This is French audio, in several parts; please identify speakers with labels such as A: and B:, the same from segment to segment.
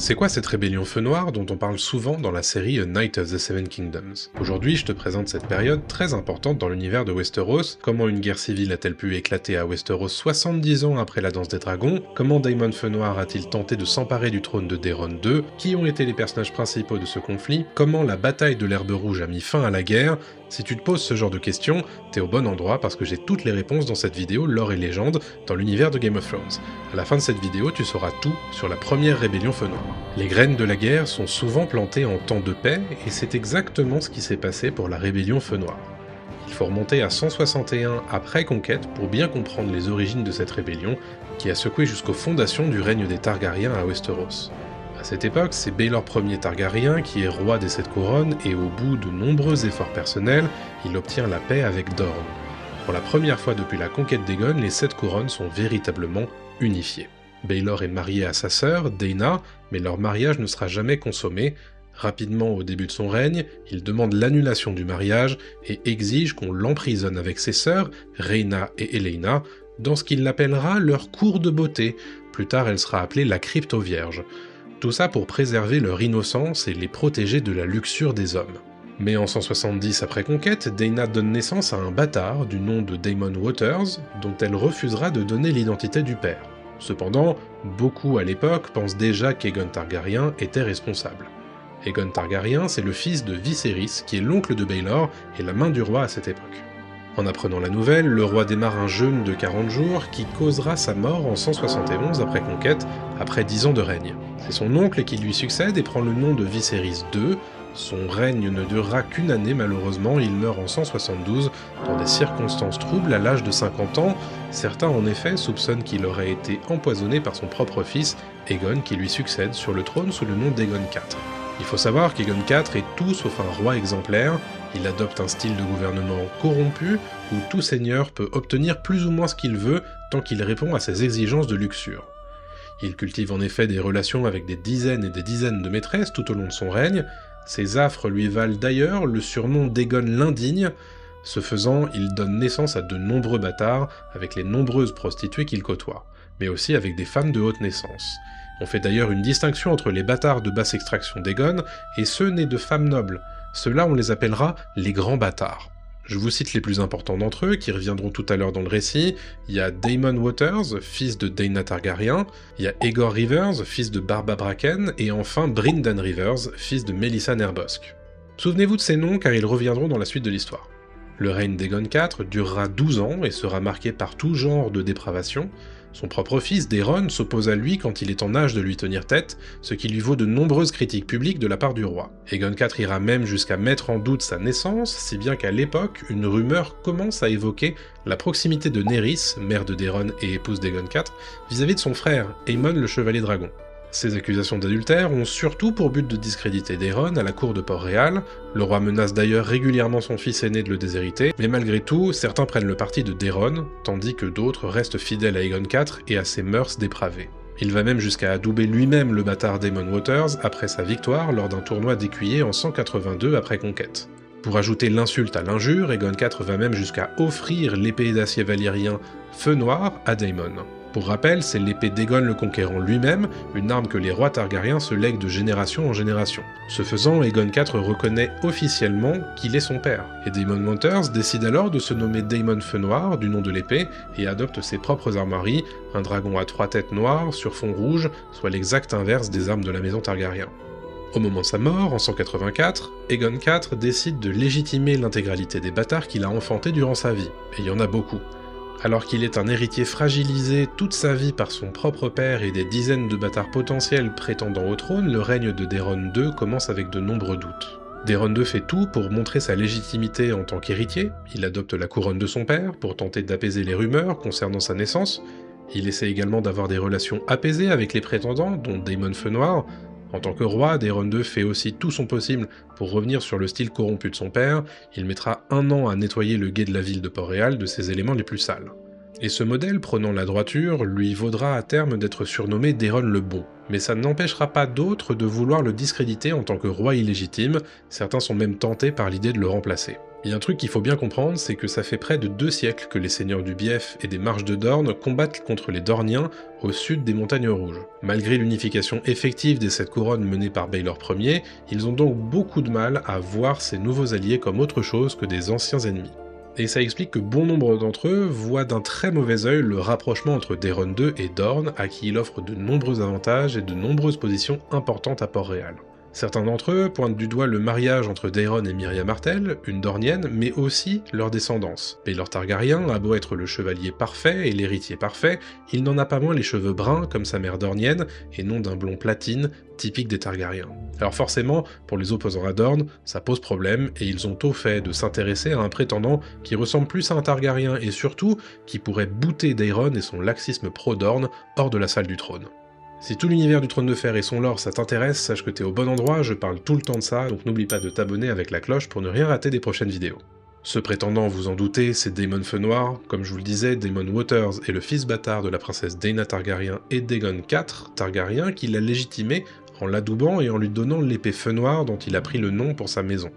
A: C'est quoi cette rébellion Feu Noir dont on parle souvent dans la série A Knight of the Seven Kingdoms? Aujourd'hui, je te présente cette période très importante dans l'univers de Westeros, comment une guerre civile a-t-elle pu éclater à Westeros 70 ans après la Danse des Dragons, comment Daemon Feu Noir a-t-il tenté de s'emparer du trône de Daeron II, qui ont été les personnages principaux de ce conflit, comment la bataille de l'Herbe Rouge a mis fin à la guerre. Si tu te poses ce genre de questions, t'es au bon endroit parce que j'ai toutes les réponses dans cette vidéo Lore et Légende dans l'univers de Game of Thrones. À la fin de cette vidéo, tu sauras tout sur la première rébellion Feu Noir. Les graines de la guerre sont souvent plantées en temps de paix, et c'est exactement ce qui s'est passé pour la rébellion Feu Noir. Il faut remonter à 161 après Conquête pour bien comprendre les origines de cette rébellion qui a secoué jusqu'aux fondations du règne des Targaryens à Westeros. À cette époque, c'est Baelor Ier Targaryen qui est roi des Sept Couronnes et au bout de nombreux efforts personnels, il obtient la paix avec Dorne. Pour la première fois depuis la conquête d'Aegon, les Sept Couronnes sont véritablement unifiées. Baelor est marié à sa sœur, Daena, mais leur mariage ne sera jamais consommé. Rapidement au début de son règne, il demande l'annulation du mariage et exige qu'on l'emprisonne avec ses sœurs, Rhaena et Elaena, dans ce qu'il appellera leur cour de beauté. Plus tard, elle sera appelée la crypte aux vierges. Tout ça pour préserver leur innocence et les protéger de la luxure des hommes. Mais en 170 après Conquête, Daena donne naissance à un bâtard du nom de Daemon Waters, dont elle refusera de donner l'identité du père. Cependant, beaucoup à l'époque pensent déjà qu'Aegon Targaryen était responsable. Aegon Targaryen, c'est le fils de Viserys, qui est l'oncle de Baelor et la main du roi à cette époque. En apprenant la nouvelle, le roi démarre un jeûne de 40 jours qui causera sa mort en 171 après Conquête, après 10 ans de règne. C'est son oncle qui lui succède et prend le nom de Viserys II. Son règne ne durera qu'une année malheureusement, il meurt en 172 dans des circonstances troubles à l'âge de 50 ans. Certains en effet soupçonnent qu'il aurait été empoisonné par son propre fils, Aegon, qui lui succède sur le trône sous le nom d'Aegon IV. Il faut savoir qu'Aegon IV est tout sauf un roi exemplaire, il adopte un style de gouvernement corrompu, où tout seigneur peut obtenir plus ou moins ce qu'il veut tant qu'il répond à ses exigences de luxure. Il cultive en effet des relations avec des dizaines et des dizaines de maîtresses tout au long de son règne. Ces affres lui valent d'ailleurs le surnom d'Aegon l'Indigne. Ce faisant, il donne naissance à de nombreux bâtards, avec les nombreuses prostituées qu'il côtoie, mais aussi avec des femmes de haute naissance. On fait d'ailleurs une distinction entre les bâtards de basse extraction d'Aegon et ceux nés de femmes nobles. Ceux-là, on les appellera les grands bâtards. Je vous cite les plus importants d'entre eux, qui reviendront tout à l'heure dans le récit. Il y a Daemon Waters, fils de Daena Targaryen, il y a Aegor Rivers, fils de Barba Bracken, et enfin Brynden Rivers, fils de Melissa Nerbosque. Souvenez-vous de ces noms car ils reviendront dans la suite de l'histoire. Le règne d'Aegon IV durera 12 ans et sera marqué par tout genre de dépravation. Son propre fils, Daeron, s'oppose à lui quand il est en âge de lui tenir tête, ce qui lui vaut de nombreuses critiques publiques de la part du roi. Aegon IV ira même jusqu'à mettre en doute sa naissance, si bien qu'à l'époque, une rumeur commence à évoquer la proximité de Nerys, mère de Daeron et épouse d'Aegon IV, vis-à-vis de son frère, Aemon le Chevalier Dragon. Ces accusations d'adultère ont surtout pour but de discréditer Daeron à la cour de Port-Réal. Le roi menace d'ailleurs régulièrement son fils aîné de le déshériter, mais malgré tout, certains prennent le parti de Daeron, tandis que d'autres restent fidèles à Aegon IV et à ses mœurs dépravées. Il va même jusqu'à adouber lui-même le bâtard Daemon Waters après sa victoire lors d'un tournoi d'écuyer en 182 après Conquête. Pour ajouter l'insulte à l'injure, Aegon IV va même jusqu'à offrir l'épée d'acier valyrien Feu Noir à Daemon. Pour rappel, c'est l'épée d'Aegon le Conquérant lui-même, une arme que les rois Targaryens se lèguent de génération en génération. Ce faisant, Aegon IV reconnaît officiellement qu'il est son père, et Daemon Waters décide alors de se nommer Daemon Feu Noir, du nom de l'épée, et adopte ses propres armoiries, un dragon à 3 têtes noires sur fond rouge, soit l'exact inverse des armes de la maison Targaryen. Au moment de sa mort, en 184, Aegon IV décide de légitimer l'intégralité des bâtards qu'il a enfantés durant sa vie, et il y en a beaucoup. Alors qu'il est un héritier fragilisé toute sa vie par son propre père et des dizaines de bâtards potentiels prétendant au trône, le règne de Daeron II commence avec de nombreux doutes. Daeron II fait tout pour montrer sa légitimité en tant qu'héritier, il adopte la couronne de son père pour tenter d'apaiser les rumeurs concernant sa naissance, il essaie également d'avoir des relations apaisées avec les prétendants, dont Daemon Feu Noir. En tant que roi, Daeron II fait aussi tout son possible pour revenir sur le style corrompu de son père, il mettra 1 an à nettoyer le guet de la ville de Port-Réal de ses éléments les plus sales. Et ce modèle, prenant la droiture, lui vaudra à terme d'être surnommé Daeron le Bon. Mais ça n'empêchera pas d'autres de vouloir le discréditer en tant que roi illégitime, certains sont même tentés par l'idée de le remplacer. Il y a un truc qu'il faut bien comprendre, c'est que ça fait près de 2 siècles que les seigneurs du Bief et des Marches de Dorne combattent contre les Dorniens au sud des Montagnes Rouges. Malgré l'unification effective des 7 couronnes menée par Baelor Ier, ils ont donc beaucoup de mal à voir ces nouveaux alliés comme autre chose que des anciens ennemis. Et ça explique que bon nombre d'entre eux voient d'un très mauvais œil le rapprochement entre Daeron II et Dorne, à qui il offre de nombreux avantages et de nombreuses positions importantes à Port-Réal. Certains d'entre eux pointent du doigt le mariage entre Daeron et Mirria Martell, une Dornienne, mais aussi leur descendance. Baelor Targaryen a beau être le chevalier parfait et l'héritier parfait, il n'en a pas moins les cheveux bruns comme sa mère dornienne, et non d'un blond platine, typique des Targaryens. Alors forcément, pour les opposants à Dorne, ça pose problème, et ils ont au fait de s'intéresser à un prétendant qui ressemble plus à un Targaryen, et surtout, qui pourrait bouter Daeron et son laxisme pro-Dorne hors de la salle du trône. Si tout l'univers du Trône de Fer et son lore ça t'intéresse, sache que t'es au bon endroit, je parle tout le temps de ça, donc n'oublie pas de t'abonner avec la cloche pour ne rien rater des prochaines vidéos. Ce prétendant, vous en doutez, c'est Daemon Feu Noir. Comme je vous le disais, Daemon Waters est le fils bâtard de la princesse Daena Targaryen et d'Aegon IV Targaryen qui l'a légitimé en l'adoubant et en lui donnant l'épée Feu Noir dont il a pris le nom pour sa maison.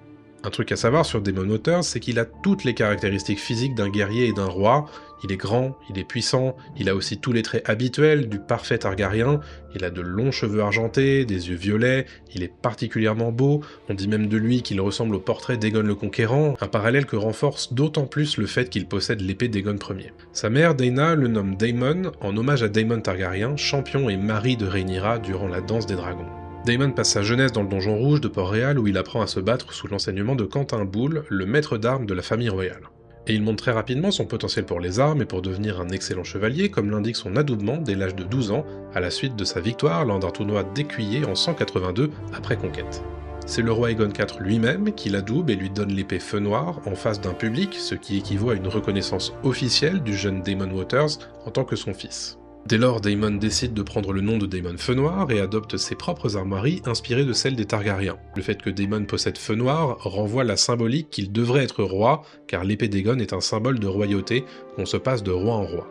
A: Un truc à savoir sur Daemon Waters, c'est qu'il a toutes les caractéristiques physiques d'un guerrier et d'un roi. Il est grand, il est puissant, il a aussi tous les traits habituels du parfait Targaryen, il a de longs cheveux argentés, des yeux violets, il est particulièrement beau, on dit même de lui qu'il ressemble au portrait d'Aegon le Conquérant, un parallèle que renforce d'autant plus le fait qu'il possède l'épée d'Aegon Ier. Sa mère, Daena, le nomme Daemon, en hommage à Daemon Targaryen, champion et mari de Rhaenyra durant la danse des dragons. Daemon passe sa jeunesse dans le donjon rouge de Port-Réal où il apprend à se battre sous l'enseignement de Quentin Boulle, le maître d'armes de la famille royale. Et il montre très rapidement son potentiel pour les armes et pour devenir un excellent chevalier, comme l'indique son adoubement dès l'âge de 12 ans, à la suite de sa victoire lors d'un tournoi d'écuyer en 182 après conquête. C'est le roi Aegon IV lui-même qui l'adoube et lui donne l'épée Feu Noir en face d'un public, ce qui équivaut à une reconnaissance officielle du jeune Daemon Waters en tant que son fils. Dès lors, Daemon décide de prendre le nom de Daemon Feu Noir et adopte ses propres armoiries inspirées de celles des Targaryens. Le fait que Daemon possède Feu Noir renvoie la symbolique qu'il devrait être roi, car l'épée d'Aegon est un symbole de royauté qu'on se passe de roi en roi.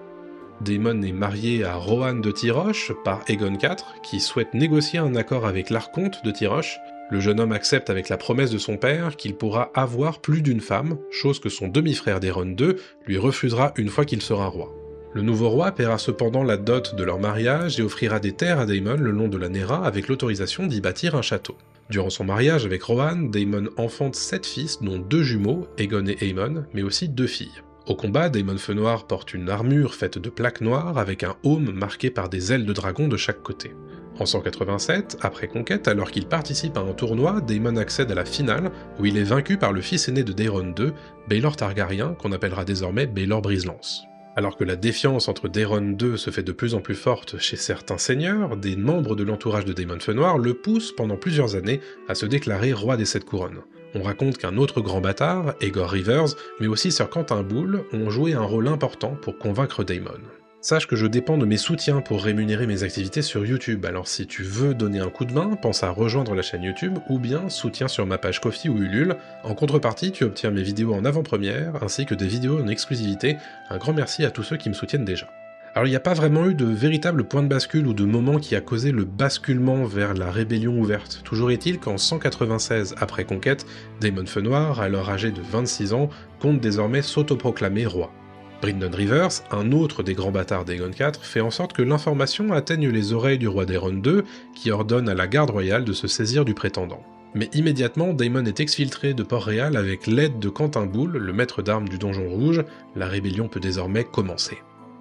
A: Daemon est marié à Rohanne de Tyroche par Aegon IV, qui souhaite négocier un accord avec l'archonte de Tyroche. Le jeune homme accepte avec la promesse de son père qu'il pourra avoir plus d'une femme, chose que son demi-frère Daeron II lui refusera une fois qu'il sera roi. Le nouveau roi paiera cependant la dot de leur mariage et offrira des terres à Daemon le long de la Nera avec l'autorisation d'y bâtir un château. Durant son mariage avec Rohanne, Daemon enfante 7 fils dont 2 jumeaux, Aegon et Aemon, mais aussi 2 filles. Au combat, Daemon Feu Noir porte une armure faite de plaques noires avec un aume marqué par des ailes de dragon de chaque côté. En 187, après conquête, alors qu'il participe à un tournoi, Daemon accède à la finale où il est vaincu par le fils aîné de Daeron II, Baelor Targaryen, qu'on appellera désormais Baelor Brise-Lance. Alors que la défiance entre Daeron II se fait de plus en plus forte chez certains seigneurs, des membres de l'entourage de Daemon Feu Noir le poussent pendant plusieurs années à se déclarer roi des 7 couronnes. On raconte qu'un autre grand bâtard, Aegor Rivers, mais aussi Sir Quentin Boulle, ont joué un rôle important pour convaincre Daemon. Sache que je dépends de mes soutiens pour rémunérer mes activités sur YouTube, alors si tu veux donner un coup de main, pense à rejoindre la chaîne YouTube ou bien soutiens sur ma page Ko-fi ou Ulule. En contrepartie, tu obtiens mes vidéos en avant-première ainsi que des vidéos en exclusivité. Un grand merci à tous ceux qui me soutiennent déjà. Alors il n'y a pas vraiment eu de véritable point de bascule ou de moment qui a causé le basculement vers la rébellion ouverte. Toujours est-il qu'en 196 après conquête, Daemon Feu Noir, alors âgé de 26 ans, compte désormais s'autoproclamer roi. Bryndon Rivers, un autre des grands bâtards d'Aegon IV, fait en sorte que l'information atteigne les oreilles du roi Daeron II, qui ordonne à la garde royale de se saisir du prétendant. Mais immédiatement, Daemon est exfiltré de Port-Réal avec l'aide de Quentin Boulle, le maître d'armes du Donjon Rouge. La rébellion peut désormais commencer.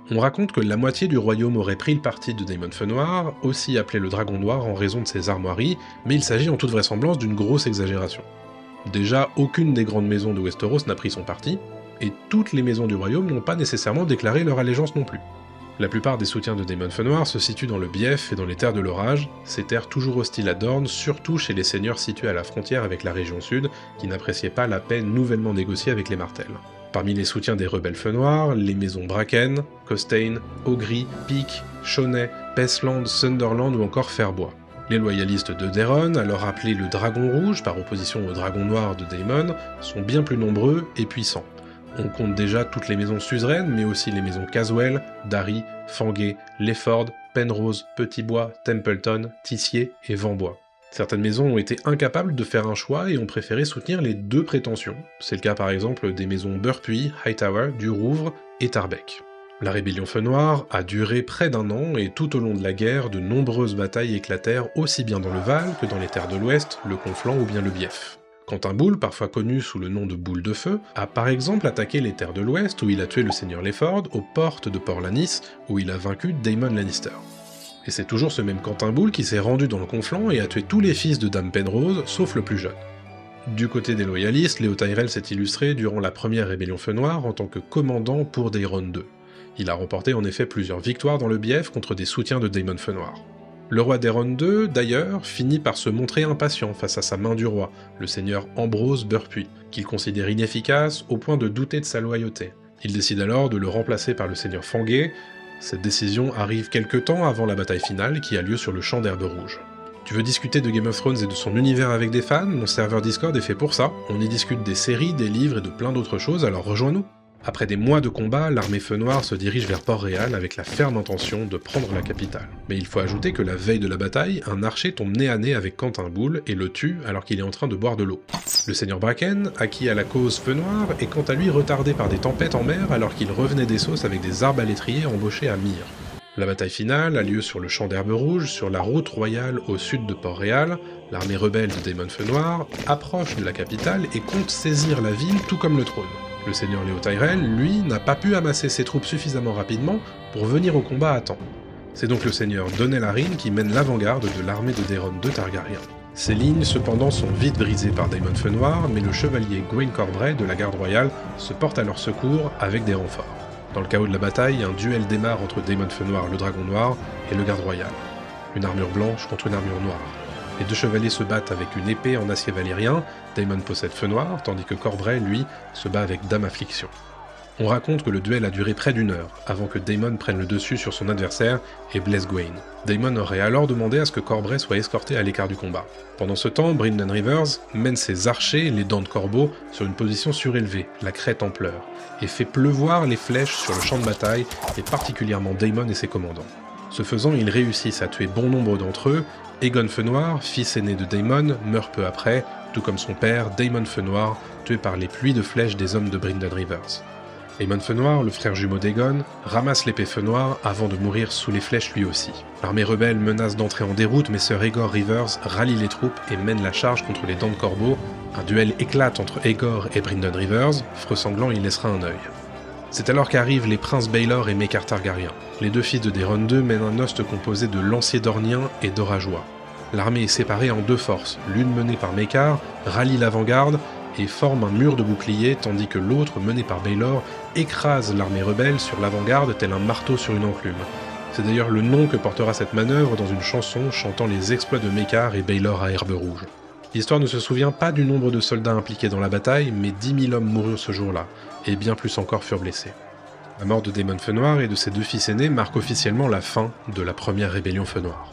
A: On raconte que la moitié du royaume aurait pris le parti de Daemon Feu Noir, aussi appelé le Dragon Noir en raison de ses armoiries, mais il s'agit en toute vraisemblance d'une grosse exagération. Déjà, aucune des grandes maisons de Westeros n'a pris son parti, et toutes les maisons du royaume n'ont pas nécessairement déclaré leur allégeance non plus. La plupart des soutiens de Daemon Feu Noir se situent dans le Bief et dans les terres de l'Orage, ces terres toujours hostiles à Dorne, surtout chez les seigneurs situés à la frontière avec la région sud, qui n'appréciaient pas la paix nouvellement négociée avec les Martels. Parmi les soutiens des rebelles Feu Noir, les maisons Bracken, Costain, Augry, Peake, Chaunet, Pesland, Sunderland ou encore Ferbois. Les loyalistes de Daeron, alors appelés le Dragon Rouge par opposition au Dragon Noir de Daemon, sont bien plus nombreux et puissants. On compte déjà toutes les maisons suzeraines, mais aussi les maisons Caswell, Darry, Fangay, Leford, Penrose, Petit Bois, Templeton, Tissier et Vambois. Certaines maisons ont été incapables de faire un choix et ont préféré soutenir les deux prétentions. C'est le cas par exemple des maisons Burpuy, Hightower, du Rouvre et Tarbeck. La rébellion Feu Noir a duré près d'un an et tout au long de la guerre, de nombreuses batailles éclatèrent aussi bien dans le Val que dans les terres de l'Ouest, le Conflent ou bien le Bief. Quentin Boulle, parfois connu sous le nom de Boule de Feu, a par exemple attaqué les terres de l'Ouest où il a tué le seigneur Leford, aux portes de Port-Lanis où il a vaincu Daemon Lannister. Et c'est toujours ce même Quentin Boulle qui s'est rendu dans le Conflent et a tué tous les fils de Dame Penrose, sauf le plus jeune. Du côté des loyalistes, Léo Tyrell s'est illustré durant la première rébellion Feu Noir en tant que commandant pour Daeron II. Il a remporté en effet plusieurs victoires dans le Bief contre des soutiens de Daemon Feu Noir. Le roi Daeron II, d'ailleurs, finit par se montrer impatient face à sa main du roi, le seigneur Ambrose Burpuy, qu'il considère inefficace au point de douter de sa loyauté. Il décide alors de le remplacer par le seigneur Fanguet. Cette décision arrive quelque temps avant la bataille finale qui a lieu sur le champ d'herbe rouge. Tu veux discuter de Game of Thrones et de son univers avec des fans? Mon serveur Discord est fait pour ça. On y discute des séries, des livres et de plein d'autres choses, alors rejoins-nous. Après des mois de combat, l'armée Feu Noir se dirige vers Port-Réal avec la ferme intention de prendre la capitale. Mais il faut ajouter que la veille de la bataille, un archer tombe nez à nez avec Quentin Boulle et le tue alors qu'il est en train de boire de l'eau. Le seigneur Bracken, acquis à la cause Feu Noir, est quant à lui retardé par des tempêtes en mer alors qu'il revenait des Sauces avec des arbalétriers embauchés à Myre. La bataille finale a lieu sur le champ d'herbe rouge, sur la route royale au sud de Port-Réal. L'armée rebelle de Daemon Feu Noir approche de la capitale et compte saisir la ville tout comme le trône. Le seigneur Léo Tyrell, lui, n'a pas pu amasser ses troupes suffisamment rapidement pour venir au combat à temps. C'est donc le seigneur Donnel Arryn qui mène l'avant-garde de l'armée de Daeron II Targaryen. Ces lignes, cependant, sont vite brisées par Daemon Feu Noir, mais le chevalier Gwyn Corbray de la garde royale se porte à leur secours avec des renforts. Dans le chaos de la bataille, un duel démarre entre Daemon Feu Noir, le dragon noir, et le garde royal. Une armure blanche contre une armure noire. Les deux chevaliers se battent avec une épée en acier valyrien, Daemon possède Feu Noir, tandis que Corbray, lui, se bat avec Dame Affliction. On raconte que le duel a duré près d'une heure, avant que Daemon prenne le dessus sur son adversaire et blesse Gwyn. Daemon aurait alors demandé à ce que Corbray soit escorté à l'écart du combat. Pendant ce temps, Brynden Rivers mène ses archers, les dents de corbeau, sur une position surélevée, la crête en pleurs, et fait pleuvoir les flèches sur le champ de bataille, et particulièrement Daemon et ses commandants. Ce faisant, ils réussissent à tuer bon nombre d'entre eux. Aegon Feu Noir, fils aîné de Daemon, meurt peu après, tout comme son père, Daemon Feu Noir, tué par les pluies de flèches des hommes de Brynden Rivers. Aemon Feu Noir, le frère jumeau d'Aegon, ramasse l'épée Feu Noir avant de mourir sous les flèches lui aussi. L'armée rebelle menace d'entrer en déroute, mais Sir Aegor Rivers rallie les troupes et mène la charge contre les Dents de Corbeau. Un duel éclate entre Aegor et Brynden Rivers, feu sanglant il laissera un œil. C'est alors qu'arrivent les princes Baelor et Maekar Targaryen. Les deux fils de Daeron II mènent un host composé de lanciers dorniens et d'orageois. L'armée est séparée en deux forces, l'une menée par Maekar, rallie l'avant-garde et forme un mur de boucliers, tandis que l'autre, menée par Baelor, écrase l'armée rebelle sur l'avant-garde tel un marteau sur une enclume. C'est d'ailleurs le nom que portera cette manœuvre dans une chanson chantant les exploits de Maekar et Baelor à Herbe Rouge. L'histoire ne se souvient pas du nombre de soldats impliqués dans la bataille, mais 10 000 hommes moururent ce jour-là, et bien plus encore furent blessés. La mort de Daemon Feu Noir et de ses deux fils aînés marque officiellement la fin de la première rébellion Feu Noir.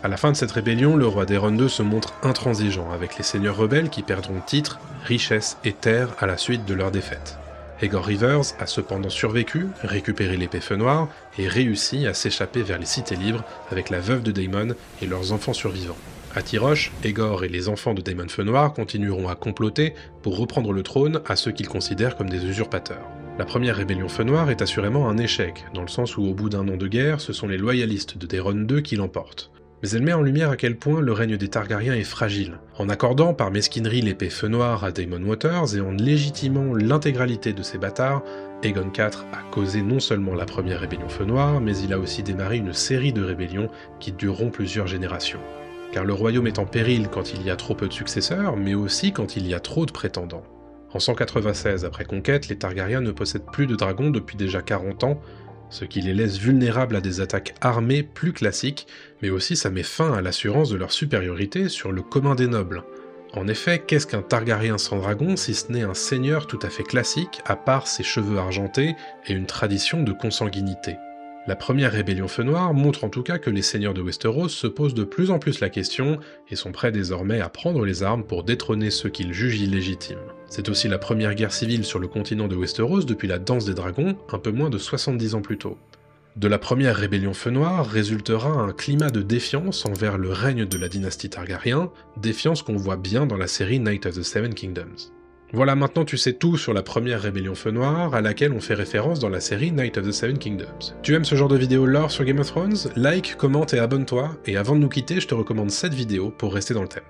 A: À la fin de cette rébellion, le roi Daeron II se montre intransigeant avec les seigneurs rebelles qui perdront titres, richesses et terres à la suite de leur défaite. Aegor Rivers a cependant survécu, récupéré l'épée Feu Noir et réussi à s'échapper vers les cités libres avec la veuve de Daemon et leurs enfants survivants. À Tyroche, Aegor et les enfants de Daemon Feu Noir continueront à comploter pour reprendre le trône à ceux qu'ils considèrent comme des usurpateurs. La première rébellion Feu Noir est assurément un échec, dans le sens où au bout d'un an de guerre, ce sont les loyalistes de Daeron II qui l'emportent. Mais elle met en lumière à quel point le règne des Targaryens est fragile. En accordant par mesquinerie l'épée Feu Noir à Daemon Waters et en légitimant l'intégralité de ses bâtards, Aegon IV a causé non seulement la première rébellion Feu Noir, mais il a aussi démarré une série de rébellions qui dureront plusieurs générations. Car le royaume est en péril quand il y a trop peu de successeurs, mais aussi quand il y a trop de prétendants. En 196 après conquête, les Targaryens ne possèdent plus de dragons depuis déjà 40 ans, ce qui les laisse vulnérables à des attaques armées plus classiques, mais aussi ça met fin à l'assurance de leur supériorité sur le commun des nobles. En effet, qu'est-ce qu'un Targaryen sans dragon si ce n'est un seigneur tout à fait classique, à part ses cheveux argentés et une tradition de consanguinité? La première rébellion Feu Noir montre en tout cas que les seigneurs de Westeros se posent de plus en plus la question et sont prêts désormais à prendre les armes pour détrôner ceux qu'ils jugent illégitimes. C'est aussi la première guerre civile sur le continent de Westeros depuis la Danse des Dragons, un peu moins de 70 ans plus tôt. De la première rébellion Feu Noir résultera un climat de défiance envers le règne de la dynastie Targaryen, défiance qu'on voit bien dans la série Night of the Seven Kingdoms. Voilà, maintenant tu sais tout sur la première rébellion Feu Noir, à laquelle on fait référence dans la série Night of the Seven Kingdoms. Tu aimes ce genre de vidéo lore sur Game of Thrones? Like, commente et abonne-toi, et avant de nous quitter, je te recommande cette vidéo pour rester dans le thème.